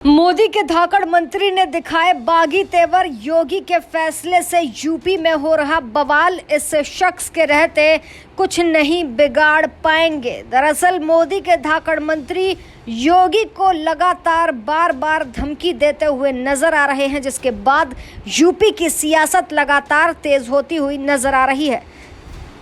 मोदी के धाकड़ मंत्री ने दिखाए बागी तेवर। योगी के फैसले से यूपी में हो रहा बवाल, इस शख्स के रहते कुछ नहीं बिगाड़ पाएंगे। दरअसल मोदी के धाकड़ मंत्री योगी को लगातार बार बार धमकी देते हुए नजर आ रहे हैं, जिसके बाद यूपी की सियासत लगातार तेज होती हुई नजर आ रही है।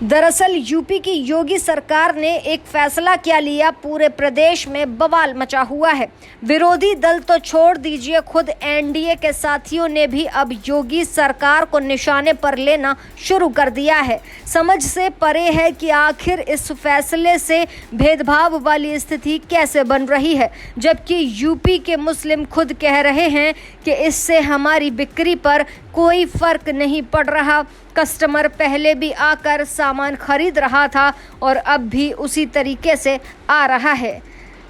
दरअसल यूपी की योगी सरकार ने एक फैसला क्या लिया, पूरे प्रदेश में बवाल मचा हुआ है। विरोधी दल तो छोड़ दीजिए, खुद एनडीए के साथियों ने भी अब योगी सरकार को निशाने पर लेना शुरू कर दिया है। समझ से परे है कि आखिर इस फैसले से भेदभाव वाली स्थिति कैसे बन रही है, जबकि यूपी के मुस्लिम खुद कह रहे हैं कि इससे हमारी बिक्री पर कोई फर्क नहीं पड़ रहा। कस्टमर पहले भी आकर सामान खरीद रहा था और अब भी उसी तरीके से आ रहा है।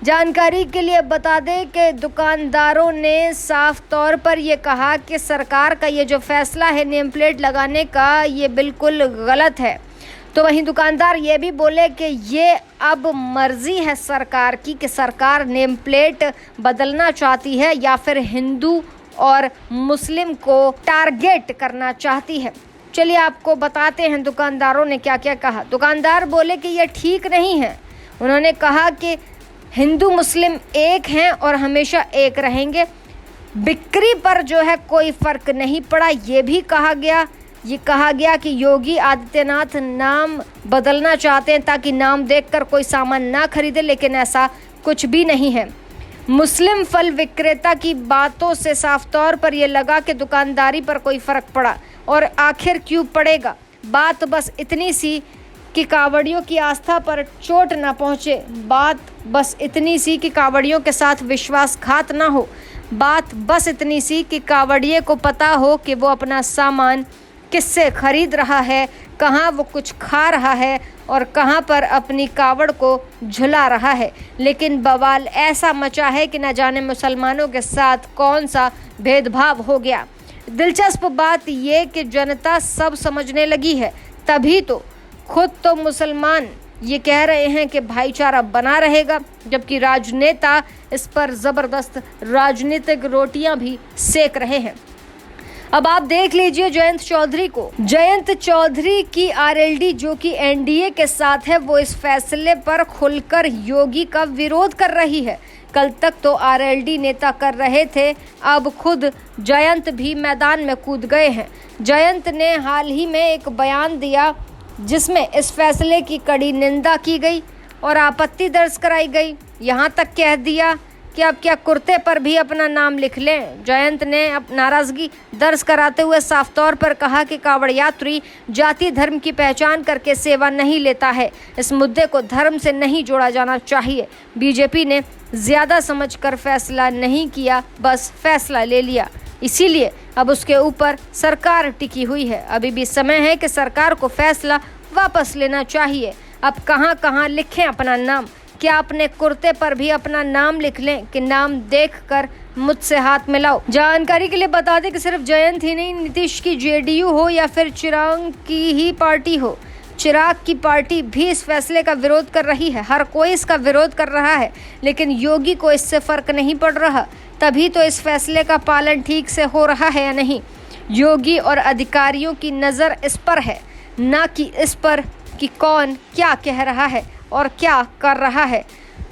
जानकारी के लिए बता दें कि दुकानदारों ने साफ तौर पर ये कहा कि सरकार का ये जो फैसला है नेम प्लेट लगाने का, ये बिल्कुल गलत है। तो वहीं दुकानदार ये भी बोले कि ये अब मर्जी है सरकार की कि सरकार नेम प्लेट बदलना चाहती है या फिर हिंदू और मुस्लिम को टारगेट करना चाहती है। चलिए आपको बताते हैं दुकानदारों ने क्या क्या कहा। दुकानदार बोले कि यह ठीक नहीं है। उन्होंने कहा कि हिंदू मुस्लिम एक हैं और हमेशा एक रहेंगे। बिक्री पर जो है कोई फर्क नहीं पड़ा। ये भी कहा गया कि योगी आदित्यनाथ नाम बदलना चाहते हैं ताकि नाम देखकर कोई सामान ना खरीदे, लेकिन ऐसा कुछ भी नहीं है। मुस्लिम फल विक्रेता की बातों से साफ तौर पर यह लगा कि दुकानदारी पर कोई फर्क पड़ा, और आखिर क्यों पड़ेगा। बात बस इतनी सी कि कांवड़ियों की आस्था पर चोट ना पहुंचे। बात बस इतनी सी कि कांवड़ियों के साथ विश्वासघात ना हो। बात बस इतनी सी कि कांवड़िये को पता हो कि वो अपना सामान किससे खरीद रहा है, कहाँ वो कुछ खा रहा है और कहाँ पर अपनी कावड़ को झुला रहा है। लेकिन बवाल ऐसा मचा है कि न जाने मुसलमानों के साथ कौन सा भेदभाव हो गया। दिलचस्प बात ये कि जनता सब समझने लगी है, तभी तो खुद तो मुसलमान ये कह रहे हैं कि भाईचारा बना रहेगा, जबकि राजनेता इस पर ज़बरदस्त राजनीतिक रोटियां भी सेक रहे हैं। अब आप देख लीजिए जयंत चौधरी को। जयंत चौधरी की आरएलडी जो कि एनडीए के साथ है, वो इस फैसले पर खुलकर योगी का विरोध कर रही है। कल तक तो आरएलडी नेता कर रहे थे, अब खुद जयंत भी मैदान में कूद गए हैं। जयंत ने हाल ही में एक बयान दिया जिसमें इस फैसले की कड़ी निंदा की गई और आपत्ति दर्ज कराई गई। यहाँ तक कह दिया कि अब क्या कुर्ते पर भी अपना नाम लिख लें। जयंत ने नाराजगी दर्ज कराते हुए साफ तौर पर कहा कि कांवड़ यात्री जाति धर्म की पहचान करके सेवा नहीं लेता है। इस मुद्दे को धर्म से नहीं जोड़ा जाना चाहिए। बीजेपी ने ज़्यादा समझकर फैसला नहीं किया, बस फैसला ले लिया, इसीलिए अब उसके ऊपर सरकार टिकी हुई है। अभी भी समय है कि सरकार को फैसला वापस लेना चाहिए। अब कहाँ कहाँ लिखें अपना नाम, क्या अपने कुर्ते पर भी अपना नाम लिख लें कि नाम देखकर मुझसे हाथ मिलाओ। जानकारी के लिए बता दें कि सिर्फ जयंत ही नहीं, नीतीश की जेडीयू हो या फिर चिराग की ही पार्टी हो, चिराग की पार्टी भी इस फैसले का विरोध कर रही है। हर कोई इसका विरोध कर रहा है, लेकिन योगी को इससे फर्क नहीं पड़ रहा। तभी तो इस फैसले का पालन ठीक से हो रहा है या नहीं। योगी और अधिकारियों की नज़र इस पर है, ना कि इस पर कि कौन क्या कह रहा है और क्या कर रहा है।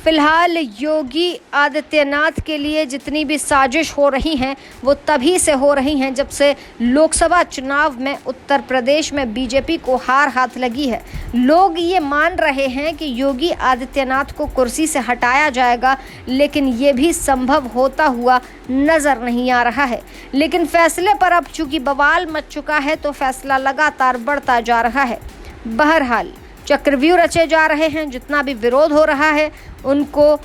फिलहाल योगी आदित्यनाथ के लिए जितनी भी साजिश हो रही हैं वो तभी से हो रही हैं जब से लोकसभा चुनाव में उत्तर प्रदेश में बीजेपी को हार हाथ लगी है। लोग ये मान रहे हैं कि योगी आदित्यनाथ को कुर्सी से हटाया जाएगा, लेकिन ये भी संभव होता हुआ नज़र नहीं आ रहा है। लेकिन फैसले पर अब चूंकि बवाल मच चुका है तो फैसला लगातार बढ़ता जा रहा है। बहरहाल चक्रव्यूह रचे जा रहे हैं। जितना भी विरोध हो रहा है उनको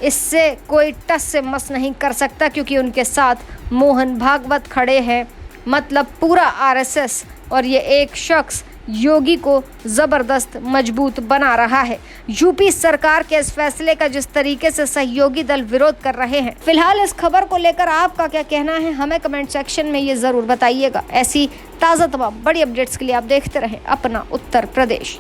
इससे कोई टस से मस नहीं कर सकता, क्योंकि उनके साथ मोहन भागवत खड़े हैं, मतलब पूरा आरएसएस, और ये एक शख्स योगी को ज़बरदस्त मजबूत बना रहा है। यूपी सरकार के इस फैसले का जिस तरीके से सहयोगी दल विरोध कर रहे हैं। फिलहाल इस खबर को लेकर आपका क्या कहना है, हमें कमेंट सेक्शन में ये ज़रूर बताइएगा। ऐसी ताज़ा तमाम बड़ी अपडेट्स के लिए आप देखते रहें अपना उत्तर प्रदेश।